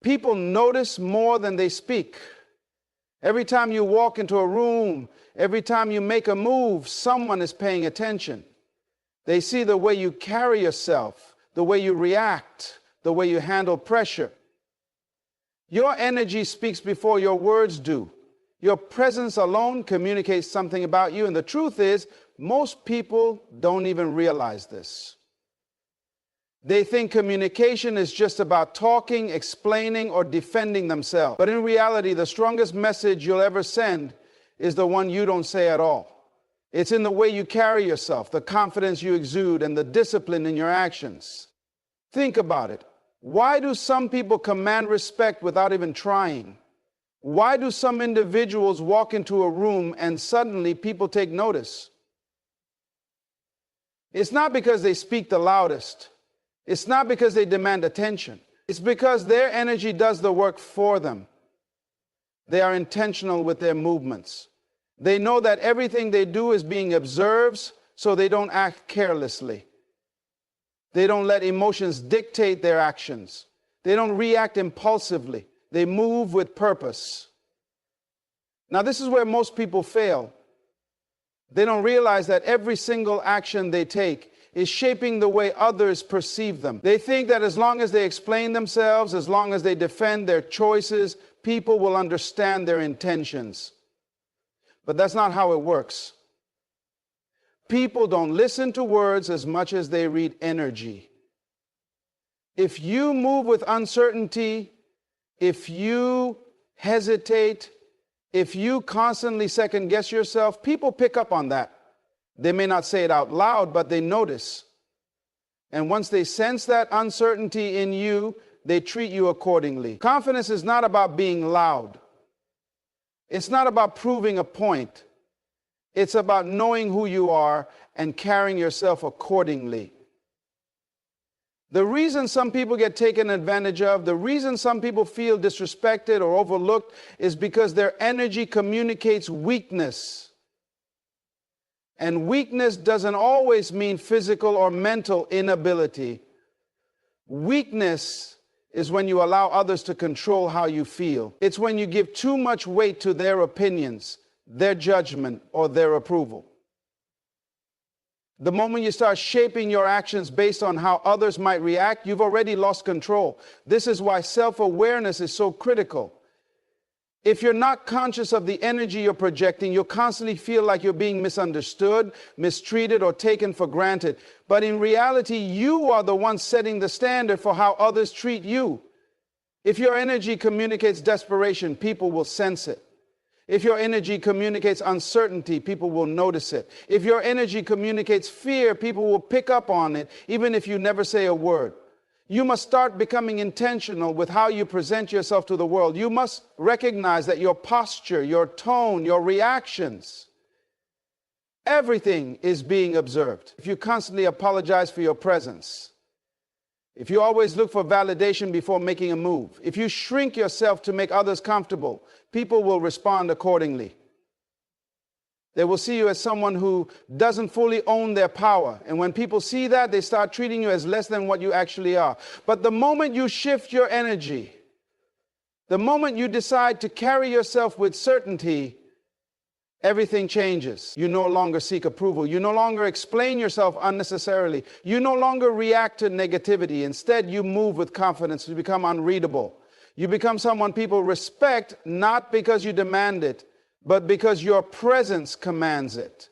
People notice more than they speak. Every time you walk into a room, every time you make a move, someone is paying attention. They see the way you carry yourself, the way you react, the way you handle pressure. Your energy speaks before your words do. Your presence alone communicates something about you, and the truth is, most people don't even realize this. They think communication is just about talking, explaining, or defending themselves. But in reality, the strongest message you'll ever send is the one you don't say at all. It's in the way you carry yourself, the confidence you exude, and the discipline in your actions. Think about it. Why do some people command respect without even trying? Why do some individuals walk into a room and suddenly people take notice? It's not because they speak the loudest. It's not because they demand attention. It's because their energy does the work for them. They are intentional with their movements. They know that everything they do is being observed, so they don't act carelessly. They don't let emotions dictate their actions. They don't react impulsively. They move with purpose. Now, this is where most people fail. They don't realize that every single action they take is shaping the way others perceive them. They think that as long as they explain themselves, as long as they defend their choices, people will understand their intentions. But that's not how it works. People don't listen to words as much as they read energy. If you move with uncertainty, if you hesitate, if you constantly second guess yourself, people pick up on that. They may not say it out loud, but they notice. And once they sense that uncertainty in you, they treat you accordingly. Confidence is not about being loud. It's not about proving a point. It's about knowing who you are and carrying yourself accordingly. The reason some people get taken advantage of, the reason some people feel disrespected or overlooked is because their energy communicates weakness. And weakness doesn't always mean physical or mental inability. Weakness is when you allow others to control how you feel. It's when you give too much weight to their opinions, their judgment, or their approval. The moment you start shaping your actions based on how others might react, you've already lost control. This is why self-awareness is so critical. If you're not conscious of the energy you're projecting, you'll constantly feel like you're being misunderstood, mistreated, or taken for granted. But in reality, you are the one setting the standard for how others treat you. If your energy communicates desperation, people will sense it. If your energy communicates uncertainty, people will notice it. If your energy communicates fear, people will pick up on it, even if you never say a word. You must start becoming intentional with how you present yourself to the world. You must recognize that your posture, your tone, your reactions, everything is being observed. If you constantly apologize for your presence, if you always look for validation before making a move, if you shrink yourself to make others comfortable, people will respond accordingly. They will see you as someone who doesn't fully own their power. And when people see that, they start treating you as less than what you actually are. But the moment you shift your energy, the moment you decide to carry yourself with certainty, everything changes. You no longer seek approval. You no longer explain yourself unnecessarily. You no longer react to negativity. Instead, you move with confidence. You become unreadable. You become someone people respect, not because you demand it, but because your presence commands it.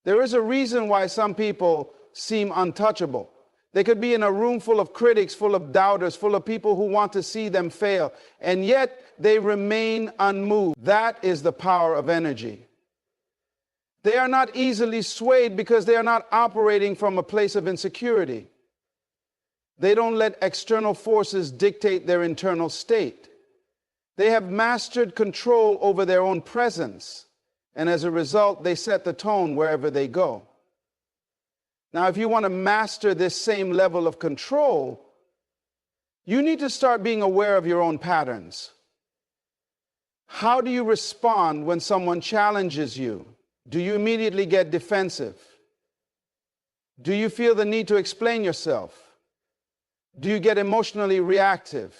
There is a reason why some people seem untouchable. They could be in a room full of critics, full of doubters, full of people who want to see them fail, and yet they remain unmoved. That is the power of energy. They are not easily swayed because they are not operating from a place of insecurity. They don't let external forces dictate their internal state. They have mastered control over their own presence, and as a result, they set the tone wherever they go. Now, if you want to master this same level of control, you need to start being aware of your own patterns. How do you respond when someone challenges you? Do you immediately get defensive? Do you feel the need to explain yourself? Do you get emotionally reactive?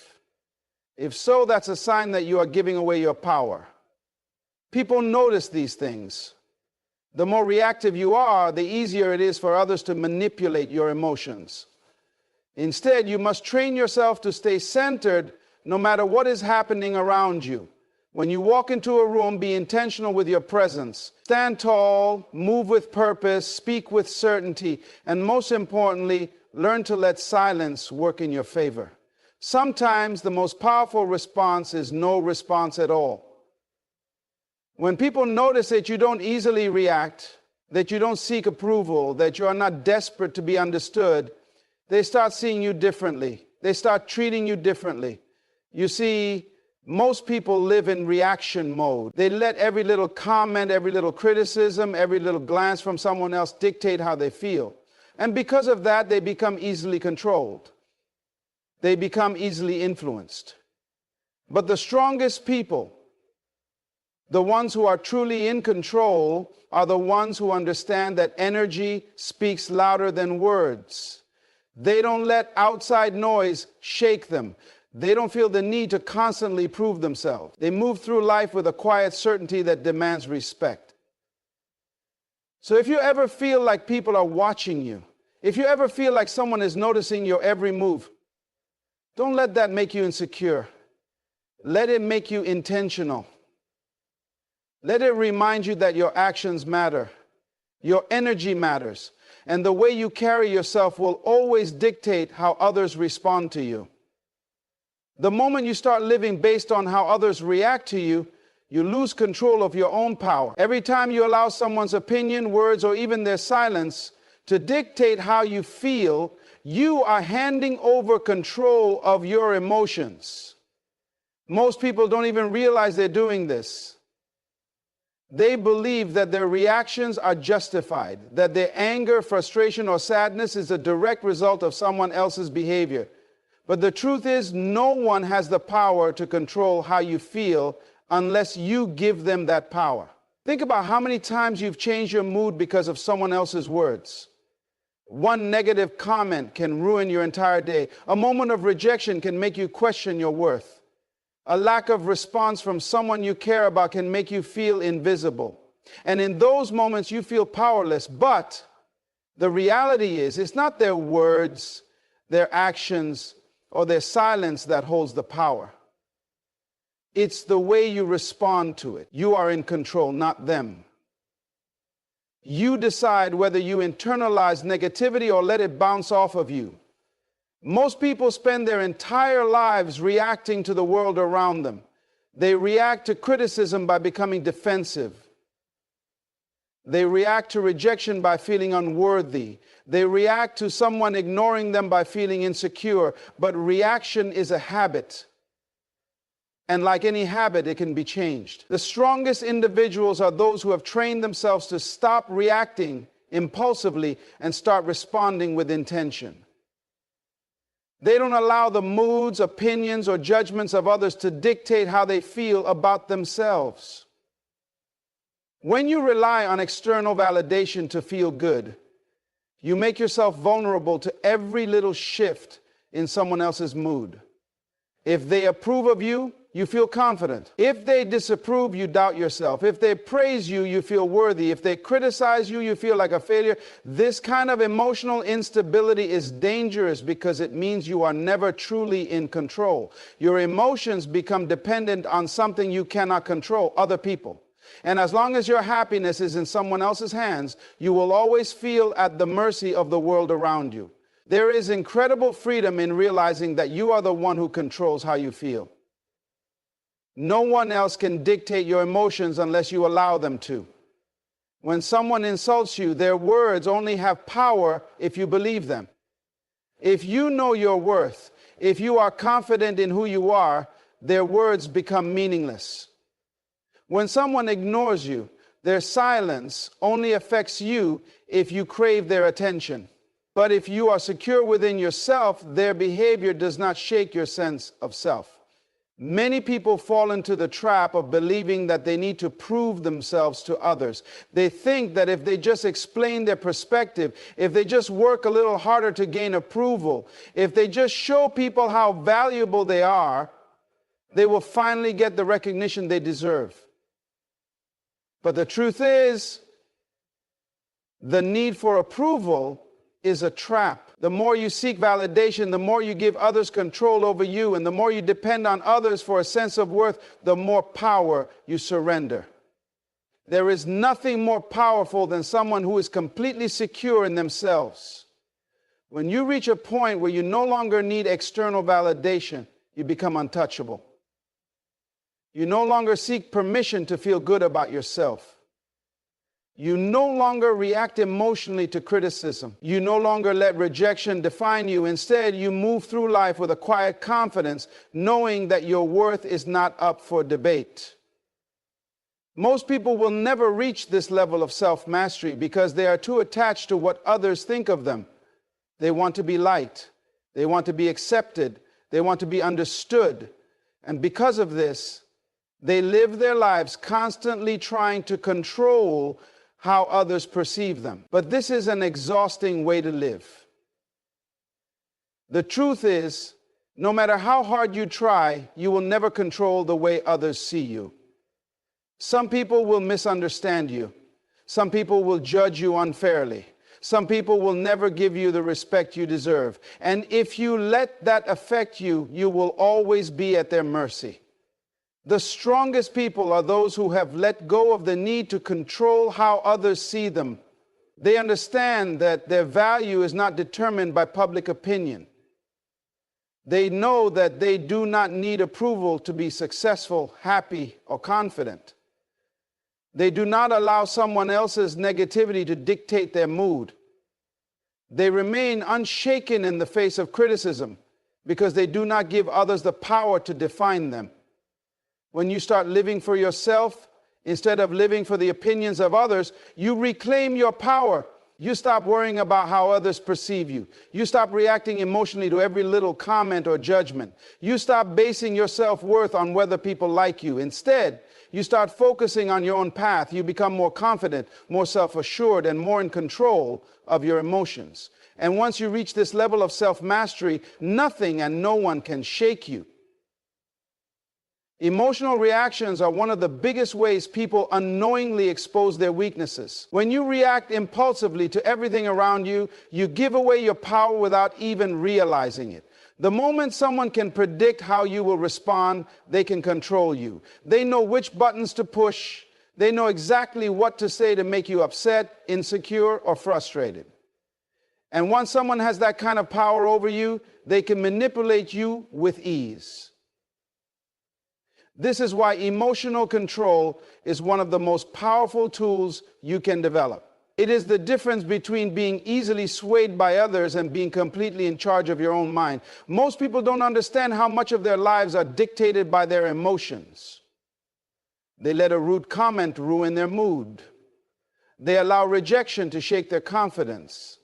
If so, that's a sign that you are giving away your power. People notice these things. The more reactive you are, the easier it is for others to manipulate your emotions. Instead, you must train yourself to stay centered no matter what is happening around you. When you walk into a room, be intentional with your presence. Stand tall, move with purpose, speak with certainty, and most importantly, learn to let silence work in your favor. Sometimes the most powerful response is no response at all. When people notice that you don't easily react, that you don't seek approval, that you are not desperate to be understood, they start seeing you differently. They start treating you differently. You see, most people live in reaction mode. They let every little comment, every little criticism, every little glance from someone else dictate how they feel. And because of that, they become easily controlled. They become easily influenced. But the strongest people, the ones who are truly in control, are the ones who understand that energy speaks louder than words. They don't let outside noise shake them. They don't feel the need to constantly prove themselves. They move through life with a quiet certainty that demands respect. So if you ever feel like people are watching you, if you ever feel like someone is noticing your every move, don't let that make you insecure. Let it make you intentional. Let it remind you that your actions matter. Your energy matters. And the way you carry yourself will always dictate how others respond to you. The moment you start living based on how others react to you, you lose control of your own power. Every time you allow someone's opinion, words, or even their silence to dictate how you feel, you are handing over control of your emotions. Most people don't even realize they're doing this. They believe that their reactions are justified, that their anger, frustration, or sadness is a direct result of someone else's behavior. But the truth is, no one has the power to control how you feel unless you give them that power. Think about how many times you've changed your mood because of someone else's words. One negative comment can ruin your entire day. A moment of rejection can make you question your worth. A lack of response from someone you care about can make you feel invisible. And in those moments, you feel powerless. But the reality is, it's not their words, their actions, or their silence that holds the power. It's the way you respond to it. You are in control, not them. You decide whether you internalize negativity or let it bounce off of you. Most people spend their entire lives reacting to the world around them. They react to criticism by becoming defensive. They react to rejection by feeling unworthy. They react to someone ignoring them by feeling insecure. But reaction is a habit. And like any habit, it can be changed. The strongest individuals are those who have trained themselves to stop reacting impulsively and start responding with intention. They don't allow the moods, opinions, or judgments of others to dictate how they feel about themselves. When you rely on external validation to feel good, you make yourself vulnerable to every little shift in someone else's mood. If they approve of you, you feel confident. If they disapprove, you doubt yourself. If they praise you, you feel worthy. If they criticize you, you feel like a failure. This kind of emotional instability is dangerous because it means you are never truly in control. Your emotions become dependent on something you cannot control, other people. And as long as your happiness is in someone else's hands, you will always feel at the mercy of the world around you. There is incredible freedom in realizing that you are the one who controls how you feel. No one else can dictate your emotions unless you allow them to. When someone insults you, their words only have power if you believe them. If you know your worth, if you are confident in who you are, their words become meaningless. When someone ignores you, their silence only affects you if you crave their attention. But if you are secure within yourself, their behavior does not shake your sense of self. Many people fall into the trap of believing that they need to prove themselves to others. They think that if they just explain their perspective, if they just work a little harder to gain approval, if they just show people how valuable they are, They will finally get the recognition they deserve. But the truth is, the need for approval is a trap. The more you seek validation, the more you give others control over you, and the more you depend on others for a sense of worth, the more power you surrender. There is nothing more powerful than someone who is completely secure in themselves. When you reach a point where you no longer need external validation, you become untouchable. You no longer seek permission to feel good about yourself. You no longer react emotionally to criticism. You no longer let rejection define you. Instead, you move through life with a quiet confidence, knowing that your worth is not up for debate. Most people will never reach this level of self-mastery because they are too attached to what others think of them. They want to be liked. They want to be accepted. They want to be understood. And because of this, they live their lives constantly trying to control how others perceive them. But this is an exhausting way to live. The truth is, no matter how hard you try, you will never control the way others see you. Some people will misunderstand you. Some people will judge you unfairly. Some people will never give you the respect you deserve. And if you let that affect you, you will always be at their mercy. The strongest people are those who have let go of the need to control how others see them. They understand that their value is not determined by public opinion. They know that they do not need approval to be successful, happy, or confident. They do not allow someone else's negativity to dictate their mood. They remain unshaken in the face of criticism because they do not give others the power to define them. When you start living for yourself, instead of living for the opinions of others, you reclaim your power. You stop worrying about how others perceive you. You stop reacting emotionally to every little comment or judgment. You stop basing your self-worth on whether people like you. Instead, you start focusing on your own path. You become more confident, more self-assured, and more in control of your emotions. And once you reach this level of self-mastery, nothing and no one can shake you. Emotional reactions are one of the biggest ways people unknowingly expose their weaknesses. When you react impulsively to everything around you, you give away your power without even realizing it. The moment someone can predict how you will respond, they can control you. They know which buttons to push. They know exactly what to say to make you upset, insecure, or frustrated. And once someone has that kind of power over you, they can manipulate you with ease. This is why emotional control is one of the most powerful tools you can develop. It is the difference between being easily swayed by others and being completely in charge of your own mind. Most people don't understand how much of their lives are dictated by their emotions. They let a rude comment ruin their mood. They allow rejection to shake their confidence.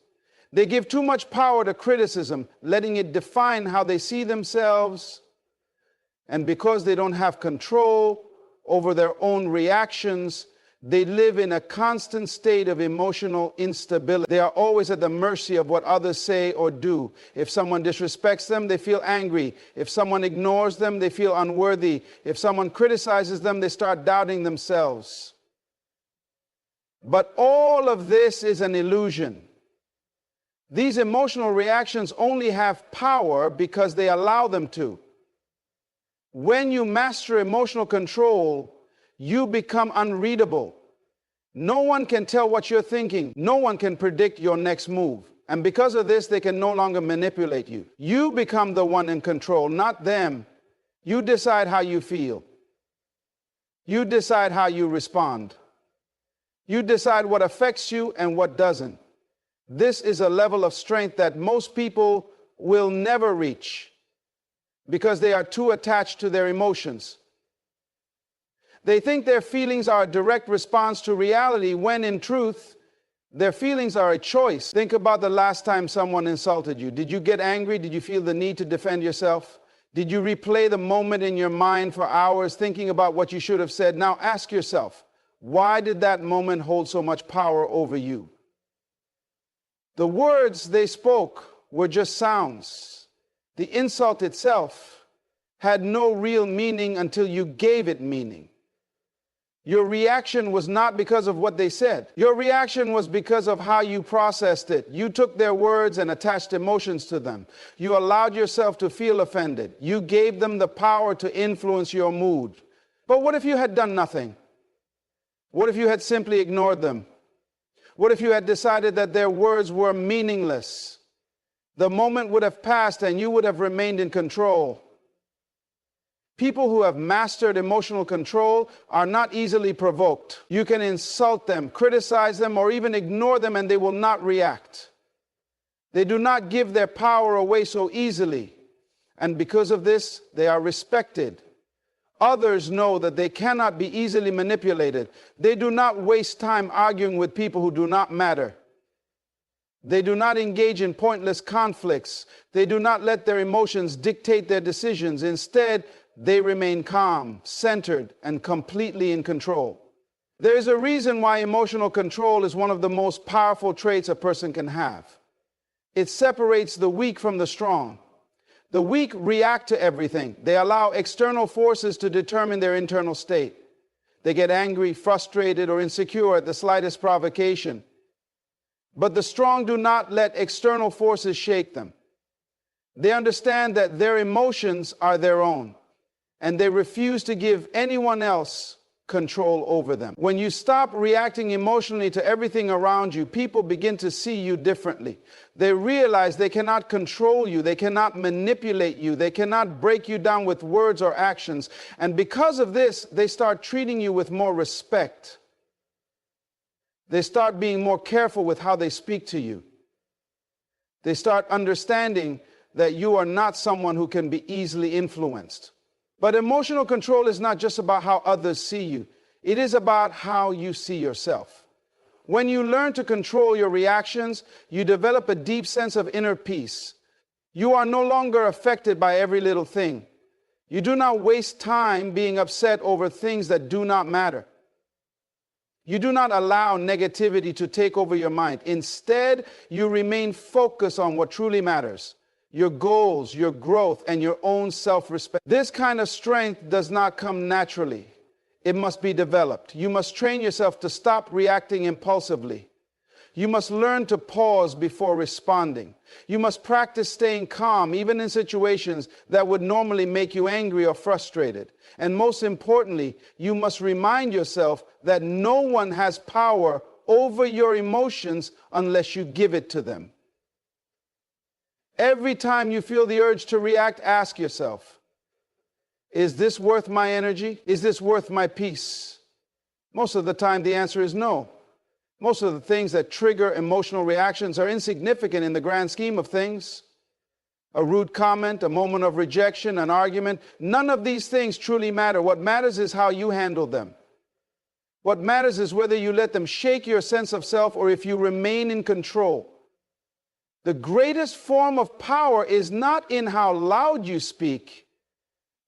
They give too much power to criticism, letting it define how they see themselves. And because they don't have control over their own reactions, they live in a constant state of emotional instability. They are always at the mercy of what others say or do. If someone disrespects them, they feel angry. If someone ignores them, they feel unworthy. If someone criticizes them, they start doubting themselves. But all of this is an illusion. These emotional reactions only have power because they allow them to. When you master emotional control, you become unreadable. No one can tell what you're thinking. No one can predict your next move. And because of this, they can no longer manipulate you. You become the one in control, not them. You decide how you feel. You decide how you respond. You decide what affects you and what doesn't. This is a level of strength that most people will never reach, because they are too attached to their emotions. They think their feelings are a direct response to reality, when in truth, their feelings are a choice. Think about the last time someone insulted you. Did you get angry? Did you feel the need to defend yourself? Did you replay the moment in your mind for hours thinking about what you should have said? Now ask yourself, why did that moment hold so much power over you? The words they spoke were just sounds. The insult itself had no real meaning until you gave it meaning. Your reaction was not because of what they said. Your reaction was because of how you processed it. You took their words and attached emotions to them. You allowed yourself to feel offended. You gave them the power to influence your mood. But what if you had done nothing? What if you had simply ignored them? What if you had decided that their words were meaningless? The moment would have passed and you would have remained in control. People who have mastered emotional control are not easily provoked. You can insult them, criticize them, or even ignore them, and they will not react. They do not give their power away so easily, and because of this, they are respected. Others know that they cannot be easily manipulated. They do not waste time arguing with people who do not matter. They do not engage in pointless conflicts. They do not let their emotions dictate their decisions. Instead, they remain calm, centered, and completely in control. There is a reason why emotional control is one of the most powerful traits a person can have. It separates the weak from the strong. The weak react to everything. They allow external forces to determine their internal state. They get angry, frustrated, or insecure at the slightest provocation. But the strong do not let external forces shake them. They understand that their emotions are their own, and they refuse to give anyone else control over them. When you stop reacting emotionally to everything around you, people begin to see you differently. They realize they cannot control you, they cannot manipulate you, they cannot break you down with words or actions. And because of this, they start treating you with more respect. They start being more careful with how they speak to you. They start understanding that you are not someone who can be easily influenced. But emotional control is not just about how others see you. It is about how you see yourself. When you learn to control your reactions, you develop a deep sense of inner peace. You are no longer affected by every little thing. You do not waste time being upset over things that do not matter. You do not allow negativity to take over your mind. Instead, you remain focused on what truly matters: your goals, your growth, and your own self-respect. This kind of strength does not come naturally. It must be developed. You must train yourself to stop reacting impulsively. You must learn to pause before responding. You must practice staying calm, even in situations that would normally make you angry or frustrated. And most importantly, you must remind yourself that no one has power over your emotions unless you give it to them. Every time you feel the urge to react, ask yourself, is this worth my energy? Is this worth my peace? Most of the time, the answer is no. Most of the things that trigger emotional reactions are insignificant in the grand scheme of things. A rude comment, a moment of rejection, an argument, none of these things truly matter. What matters is how you handle them. What matters is whether you let them shake your sense of self or if you remain in control. The greatest form of power is not in how loud you speak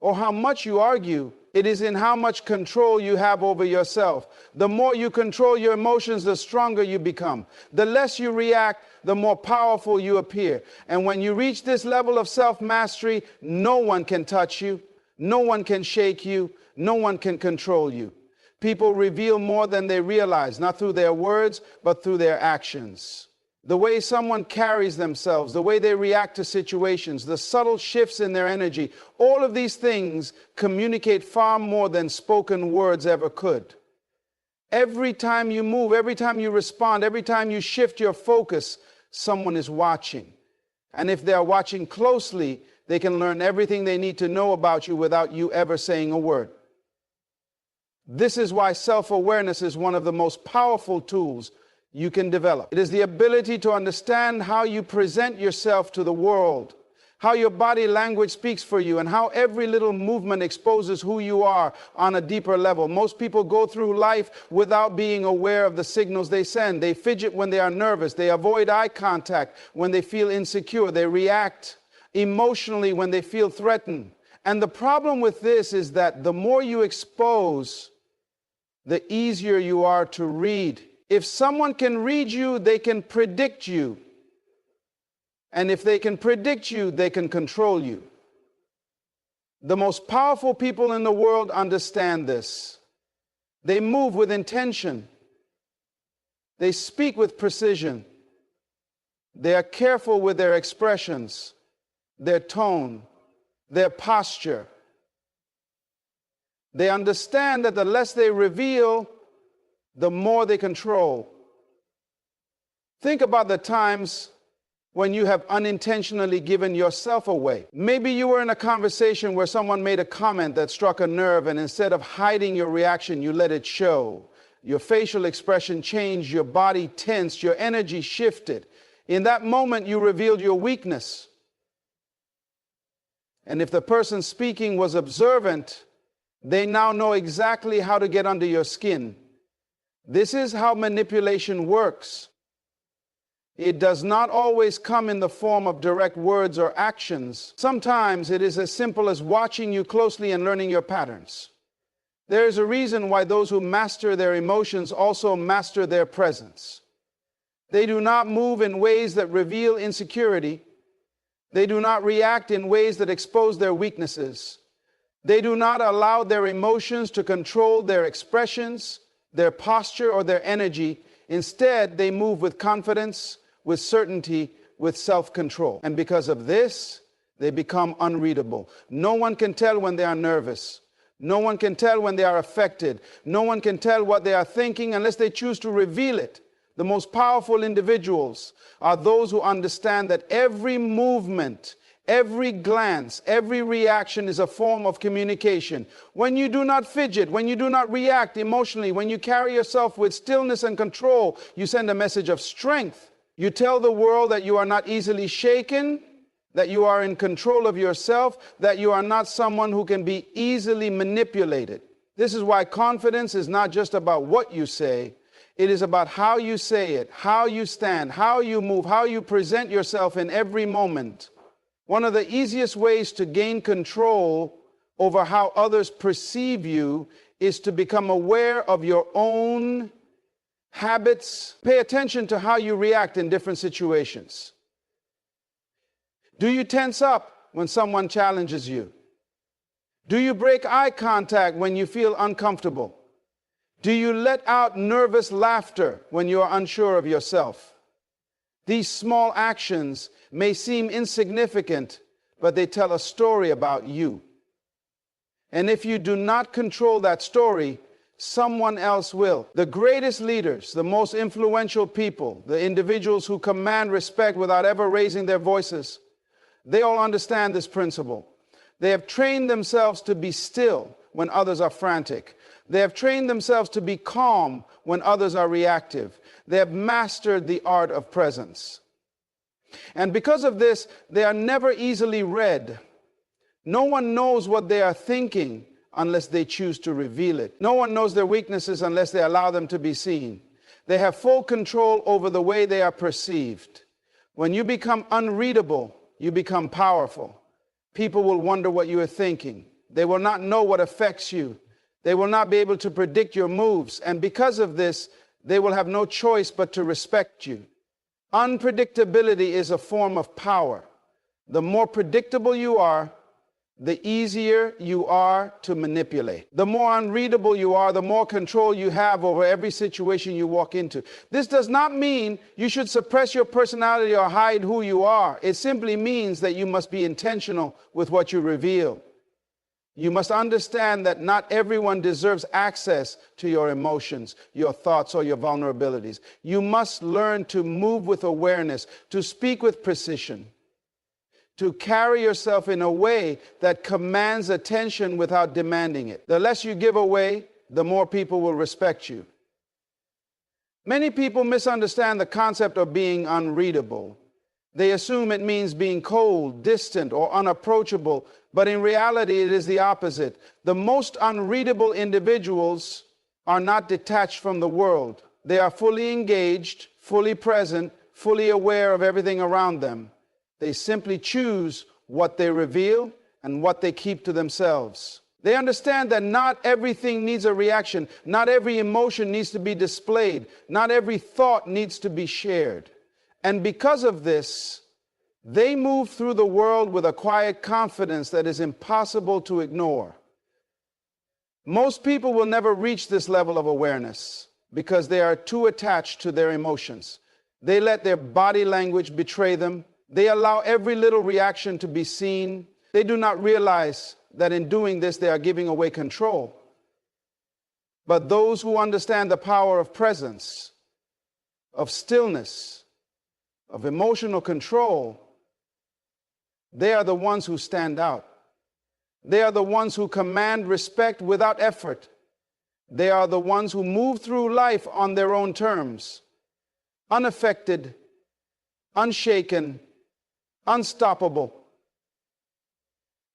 or how much you argue. It is in how much control you have over yourself. The more you control your emotions, the stronger you become. The less you react, the more powerful you appear. And when you reach this level of self-mastery, no one can touch you, no one can shake you, no one can control you. People reveal more than they realize, not through their words, but through their actions. The way someone carries themselves, the way they react to situations, the subtle shifts in their energy, all of these things communicate far more than spoken words ever could. Every time you move, every time you respond, every time you shift your focus, someone is watching. And if they are watching closely, they can learn everything they need to know about you without you ever saying a word. This is why self-awareness is one of the most powerful tools you can develop. It is the ability to understand how you present yourself to the world, how your body language speaks for you, and how every little movement exposes who you are on a deeper level. Most people go through life without being aware of the signals they send. They fidget when they are nervous. They avoid eye contact when they feel insecure. They react emotionally when they feel threatened. And the problem with this is that the more you expose, the easier you are to read. If someone can read you, they can predict you. And if they can predict you, they can control you. The most powerful people in the world understand this. They move with intention. They speak with precision. They are careful with their expressions, their tone, their posture. They understand that the less they reveal, the more they control. Think about the times when you have unintentionally given yourself away. Maybe you were in a conversation where someone made a comment that struck a nerve, and instead of hiding your reaction, you let it show. Your facial expression changed, your body tensed, your energy shifted. In that moment, you revealed your weakness. And if the person speaking was observant, they now know exactly how to get under your skin. This is how manipulation works. It does not always come in the form of direct words or actions. Sometimes it is as simple as watching you closely and learning your patterns. There is a reason why those who master their emotions also master their presence. They do not move in ways that reveal insecurity. They do not react in ways that expose their weaknesses. They do not allow their emotions to control their expressions, their posture, or their energy. Instead, they move with confidence, with certainty, with self-control. And because of this, they become unreadable. No one can tell when they are nervous. No one can tell when they are affected. No one can tell what they are thinking unless they choose to reveal it. The most powerful individuals are those who understand that every movement, every glance, every reaction is a form of communication. When you do not fidget, when you do not react emotionally, when you carry yourself with stillness and control, you send a message of strength. You tell the world that you are not easily shaken, that you are in control of yourself, that you are not someone who can be easily manipulated. This is why confidence is not just about what you say. It is about how you say it, how you stand, how you move, how you present yourself in every moment. One of the easiest ways to gain control over how others perceive you is to become aware of your own habits. Pay attention to how you react in different situations. Do you tense up when someone challenges you? Do you break eye contact when you feel uncomfortable? Do you let out nervous laughter when you are unsure of yourself? These small actions may seem insignificant, but they tell a story about you. And if you do not control that story, someone else will. The greatest leaders, the most influential people, the individuals who command respect without ever raising their voices, they all understand this principle. They have trained themselves to be still when others are frantic. They have trained themselves to be calm when others are reactive. They have mastered the art of presence. And because of this, they are never easily read. No one knows what they are thinking unless they choose to reveal it. No one knows their weaknesses unless they allow them to be seen. They have full control over the way they are perceived. When you become unreadable, you become powerful. People will wonder what you are thinking. They will not know what affects you. They will not be able to predict your moves. And because of this, they will have no choice but to respect you. Unpredictability is a form of power. The more predictable you are, the easier you are to manipulate. The more unreadable you are, the more control you have over every situation you walk into. This does not mean you should suppress your personality or hide who you are. It simply means that you must be intentional with what you reveal. You must understand that not everyone deserves access to your emotions, your thoughts, or your vulnerabilities. You must learn to move with awareness, to speak with precision, to carry yourself in a way that commands attention without demanding it. The less you give away, the more people will respect you. Many people misunderstand the concept of being unreadable. They assume it means being cold, distant, or unapproachable, but in reality, it is the opposite. The most unreadable individuals are not detached from the world. They are fully engaged, fully present, fully aware of everything around them. They simply choose what they reveal and what they keep to themselves. They understand that not everything needs a reaction. Not every emotion needs to be displayed. Not every thought needs to be shared. And because of this, They move through the world with a quiet confidence that is impossible to ignore. Most people will never reach this level of awareness because they are too attached to their emotions. They let their body language betray them. They allow every little reaction to be seen. They do not realize that in doing this, they are giving away control. But those who understand the power of presence, of stillness, of emotional control, they are the ones who stand out. They are the ones who command respect without effort. They are the ones who move through life on their own terms, unaffected, unshaken, unstoppable.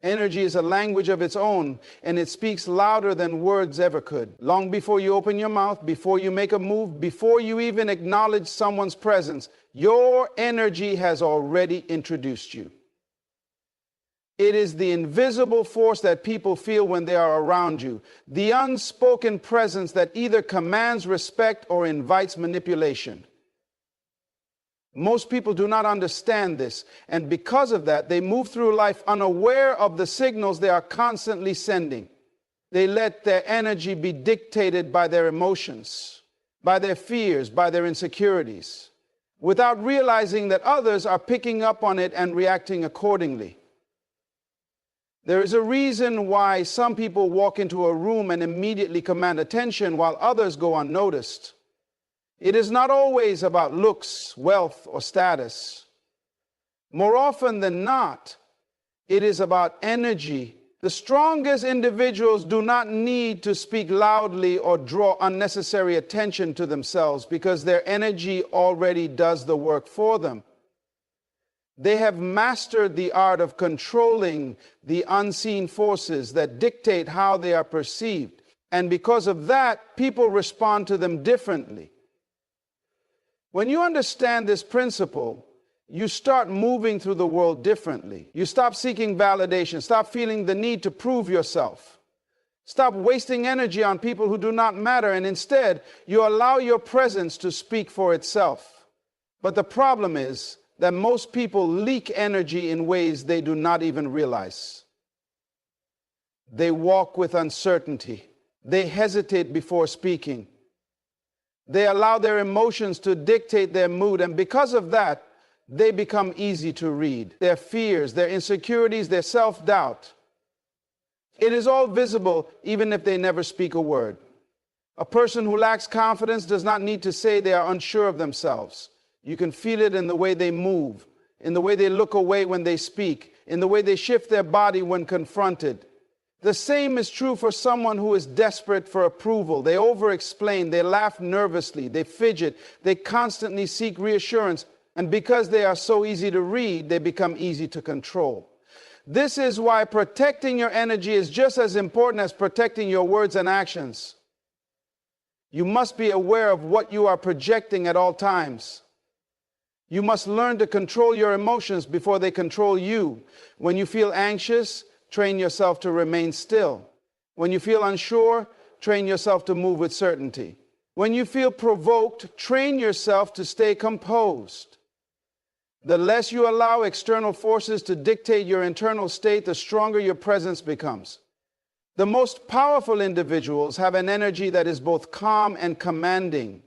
Energy is a language of its own, and it speaks louder than words ever could. Long before you open your mouth, before you make a move, before you even acknowledge someone's presence, your energy has already introduced you. It is the invisible force that people feel when they are around you, the unspoken presence that either commands respect or invites manipulation. Most people do not understand this, and because of that, they move through life unaware of the signals they are constantly sending. They let their energy be dictated by their emotions, by their fears, by their insecurities, without realizing that others are picking up on it and reacting accordingly. There is a reason why some people walk into a room and immediately command attention while others go unnoticed. It is not always about looks, wealth, or status. More often than not, it is about energy. The strongest individuals do not need to speak loudly or draw unnecessary attention to themselves because their energy already does the work for them. They have mastered the art of controlling the unseen forces that dictate how they are perceived. And because of that, people respond to them differently. When you understand this principle, you start moving through the world differently. You stop seeking validation. Stop feeling the need to prove yourself. Stop wasting energy on people who do not matter. And instead, you allow your presence to speak for itself. But the problem is that most people leak energy in ways they do not even realize. They walk with uncertainty. They hesitate before speaking. They allow their emotions to dictate their mood, and because of that, they become easy to read. Their fears, their insecurities, their self-doubt. It is all visible even if they never speak a word. A person who lacks confidence does not need to say they are unsure of themselves. You can feel it in the way they move, in the way they look away when they speak, in the way they shift their body when confronted. The same is true for someone who is desperate for approval. They over-explain, they laugh nervously, they fidget, they constantly seek reassurance, and because they are so easy to read, they become easy to control. This is why protecting your energy is just as important as protecting your words and actions. You must be aware of what you are projecting at all times. You must learn to control your emotions before they control you. When you feel anxious, train yourself to remain still. When you feel unsure, train yourself to move with certainty. When you feel provoked, train yourself to stay composed. The less you allow external forces to dictate your internal state, the stronger your presence becomes. The most powerful individuals have an energy that is both calm and commanding.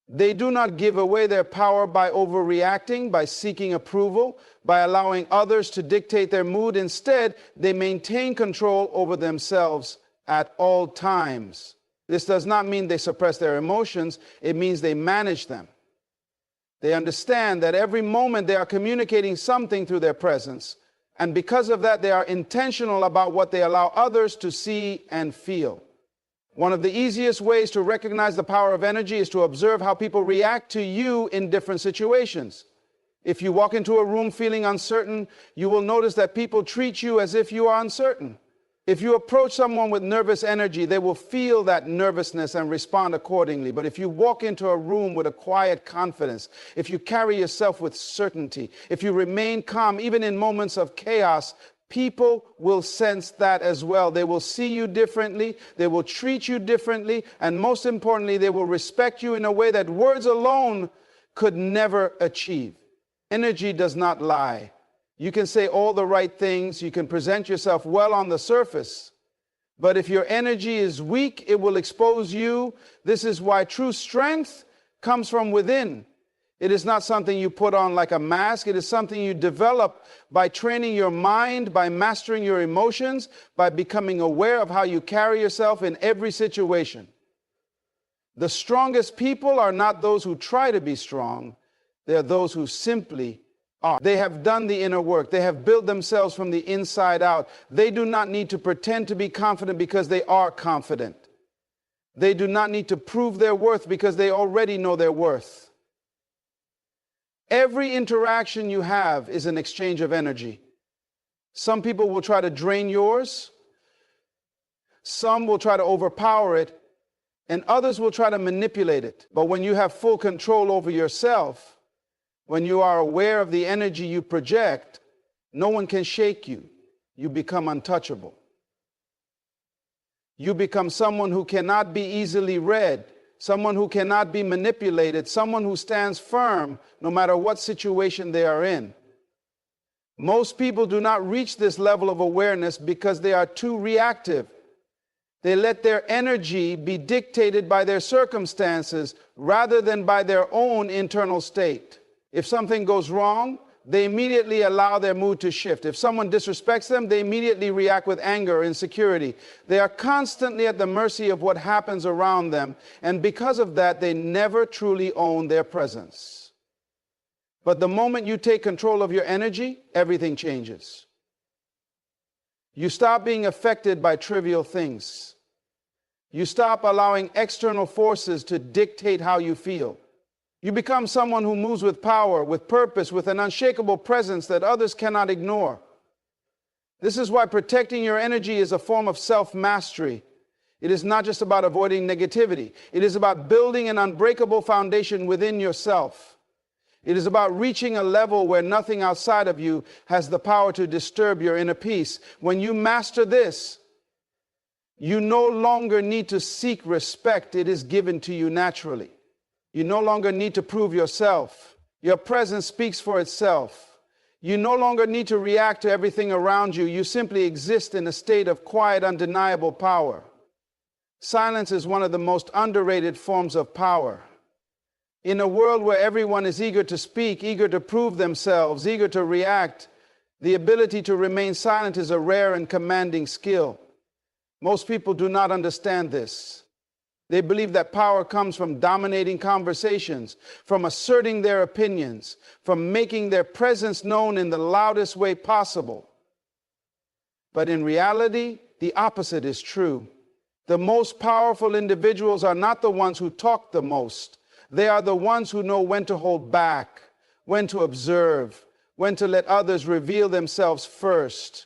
They do not give away their power by overreacting, by seeking approval, by allowing others to dictate their mood. Instead, they maintain control over themselves at all times. This does not mean they suppress their emotions. It means they manage them. They understand that every moment they are communicating something through their presence. And because of that, they are intentional about what they allow others to see and feel. One of the easiest ways to recognize the power of energy is to observe how people react to you in different situations. If you walk into a room feeling uncertain, you will notice that people treat you as if you are uncertain. If you approach someone with nervous energy, they will feel that nervousness and respond accordingly. But if you walk into a room with a quiet confidence, if you carry yourself with certainty, if you remain calm even in moments of chaos, people will sense that as well. They will see you differently, they will treat you differently, and most importantly, they will respect you in a way that words alone could never achieve. Energy does not lie. You can say all the right things. You can present yourself well on the surface. But if your energy is weak, it will expose you. This is why true strength comes from within. It is not something you put on like a mask. It is something you develop by training your mind, by mastering your emotions, by becoming aware of how you carry yourself in every situation. The strongest people are not those who try to be strong. They are those who simply are. They have done the inner work. They have built themselves from the inside out. They do not need to pretend to be confident because they are confident. They do not need to prove their worth because they already know their worth. Every interaction you have is an exchange of energy. Some people will try to drain yours. Some will try to overpower it. And others will try to manipulate it. But when you have full control over yourself, when you are aware of the energy you project, no one can shake you. You become untouchable. You become someone who cannot be easily read, someone who cannot be manipulated, someone who stands firm no matter what situation they are in. Most people do not reach this level of awareness because they are too reactive. They let their energy be dictated by their circumstances rather than by their own internal state. If something goes wrong, they immediately allow their mood to shift. If someone disrespects them, they immediately react with anger or insecurity. They are constantly at the mercy of what happens around them, and because of that, they never truly own their presence. But the moment you take control of your energy, everything changes. You stop being affected by trivial things. You stop allowing external forces to dictate how you feel. You become someone who moves with power, with purpose, with an unshakable presence that others cannot ignore. This is why protecting your energy is a form of self-mastery. It is not just about avoiding negativity. It is about building an unbreakable foundation within yourself. It is about reaching a level where nothing outside of you has the power to disturb your inner peace. When you master this, you no longer need to seek respect. It is given to you naturally. You no longer need to prove yourself. Your presence speaks for itself. You no longer need to react to everything around you. You simply exist in a state of quiet, undeniable power. Silence is one of the most underrated forms of power. In a world where everyone is eager to speak, eager to prove themselves, eager to react, the ability to remain silent is a rare and commanding skill. Most people do not understand this. They believe that power comes from dominating conversations, from asserting their opinions, from making their presence known in the loudest way possible. But in reality, the opposite is true. The most powerful individuals are not the ones who talk the most. They are the ones who know when to hold back, when to observe, when to let others reveal themselves first.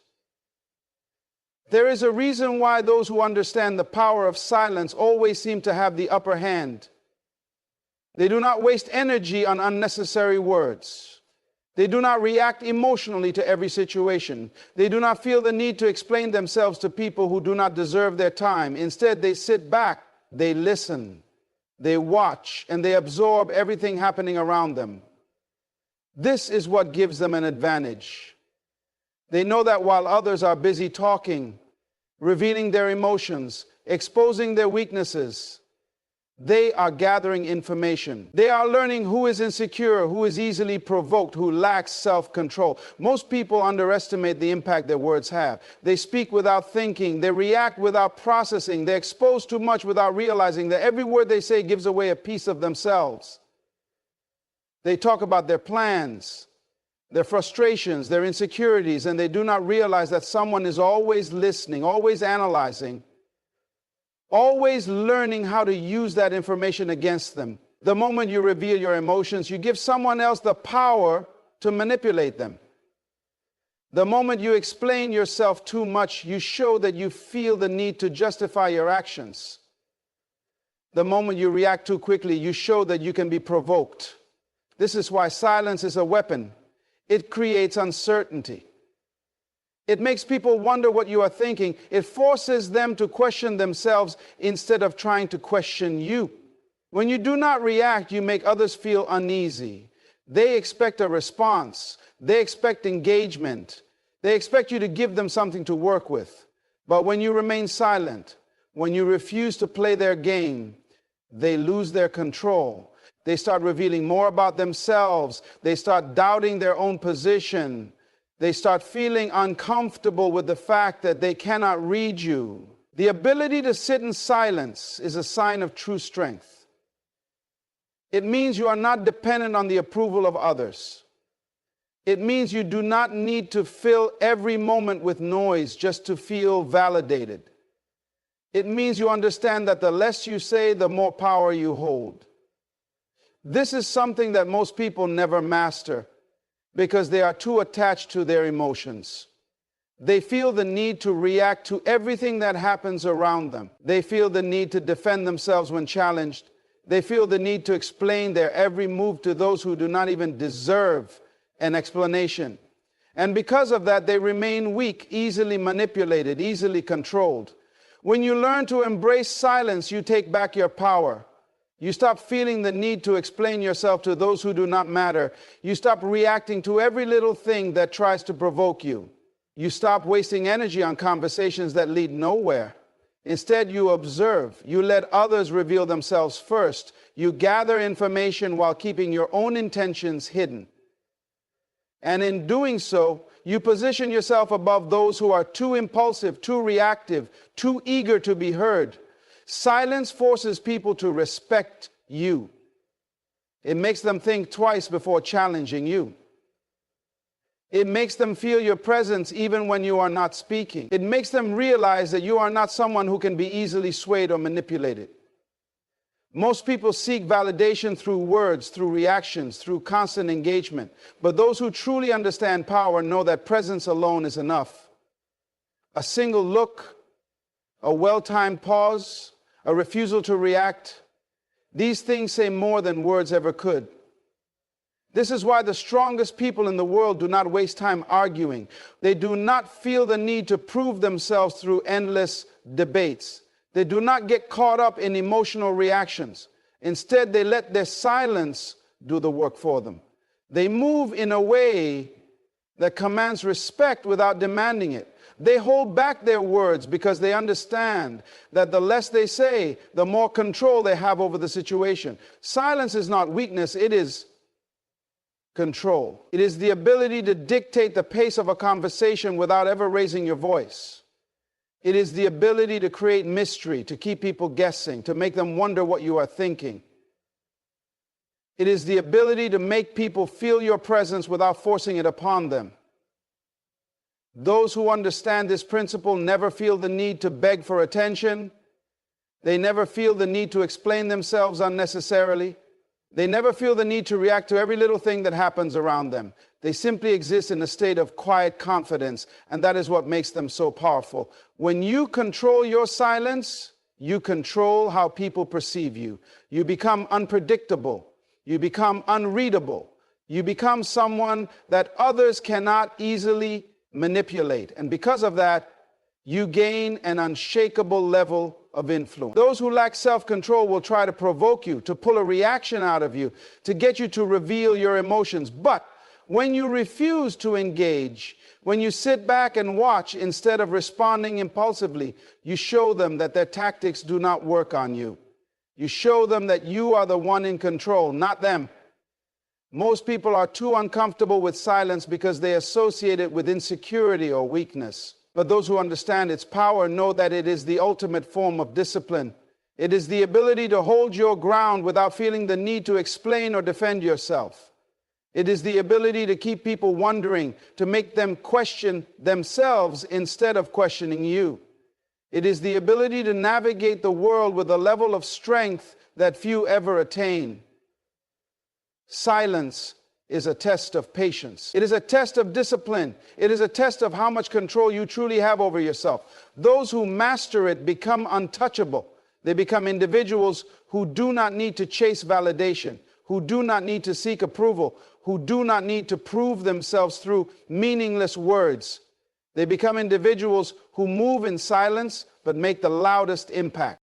There is a reason why those who understand the power of silence always seem to have the upper hand. They do not waste energy on unnecessary words. They do not react emotionally to every situation. They do not feel the need to explain themselves to people who do not deserve their time. Instead, they sit back, they listen, they watch, and they absorb everything happening around them. This is what gives them an advantage. They know that while others are busy talking, revealing their emotions, exposing their weaknesses, they are gathering information. They are learning who is insecure, who is easily provoked, who lacks self-control. Most people underestimate the impact their words have. They speak without thinking. They react without processing. They expose too much without realizing that every word they say gives away a piece of themselves. They talk about their plans, their frustrations, their insecurities, and they do not realize that someone is always listening, always analyzing, always learning how to use that information against them. The moment you reveal your emotions, you give someone else the power to manipulate them. The moment you explain yourself too much, you show that you feel the need to justify your actions. The moment you react too quickly, you show that you can be provoked. This is why silence is a weapon. It creates uncertainty. It makes people wonder what you are thinking. It forces them to question themselves instead of trying to question you. When you do not react, you make others feel uneasy. They expect a response. They expect engagement. They expect you to give them something to work with. But when you remain silent, when you refuse to play their game, they lose their control. They start revealing more about themselves. They start doubting their own position. They start feeling uncomfortable with the fact that they cannot read you. The ability to sit in silence is a sign of true strength. It means you are not dependent on the approval of others. It means you do not need to fill every moment with noise just to feel validated. It means you understand that the less you say, the more power you hold. This is something that most people never master because they are too attached to their emotions. They feel the need to react to everything that happens around them. They feel the need to defend themselves when challenged. They feel the need to explain their every move to those who do not even deserve an explanation. And because of that, they remain weak, easily manipulated, easily controlled. When you learn to embrace silence, you take back your power. You stop feeling the need to explain yourself to those who do not matter. You stop reacting to every little thing that tries to provoke you. You stop wasting energy on conversations that lead nowhere. Instead, you observe. You let others reveal themselves first. You gather information while keeping your own intentions hidden. And in doing so, you position yourself above those who are too impulsive, too reactive, too eager to be heard. Silence forces people to respect you. It makes them think twice before challenging you. It makes them feel your presence even when you are not speaking. It makes them realize that you are not someone who can be easily swayed or manipulated. Most people seek validation through words, through reactions, through constant engagement. But those who truly understand power know that presence alone is enough. A single look, a well-timed pause, a refusal to react, these things say more than words ever could. This is why the strongest people in the world do not waste time arguing. They do not feel the need to prove themselves through endless debates. They do not get caught up in emotional reactions. Instead, they let their silence do the work for them. They move in a way that commands respect without demanding it. They hold back their words because they understand that the less they say, the more control they have over the situation. Silence is not weakness, it is control. It is the ability to dictate the pace of a conversation without ever raising your voice. It is the ability to create mystery, to keep people guessing, to make them wonder what you are thinking. It is the ability to make people feel your presence without forcing it upon them. Those who understand this principle never feel the need to beg for attention. They never feel the need to explain themselves unnecessarily. They never feel the need to react to every little thing that happens around them. They simply exist in a state of quiet confidence, and that is what makes them so powerful. When you control your silence, you control how people perceive you. You become unpredictable. You become unreadable. You become someone that others cannot easily manipulate. And because of that, you gain an unshakable level of influence. Those who lack self-control will try to provoke you, to pull a reaction out of you, to get you to reveal your emotions. But when you refuse to engage, when you sit back and watch instead of responding impulsively, you show them that their tactics do not work on you. You show them that you are the one in control, not them. Most people are too uncomfortable with silence because they associate it with insecurity or weakness. But those who understand its power know that it is the ultimate form of discipline. It is the ability to hold your ground without feeling the need to explain or defend yourself. It is the ability to keep people wondering, to make them question themselves instead of questioning you. It is the ability to navigate the world with a level of strength that few ever attain. Silence is a test of patience. It is a test of discipline. It is a test of how much control you truly have over yourself. Those who master it become untouchable. They become individuals who do not need to chase validation, who do not need to seek approval, who do not need to prove themselves through meaningless words. They become individuals who move in silence but make the loudest impact.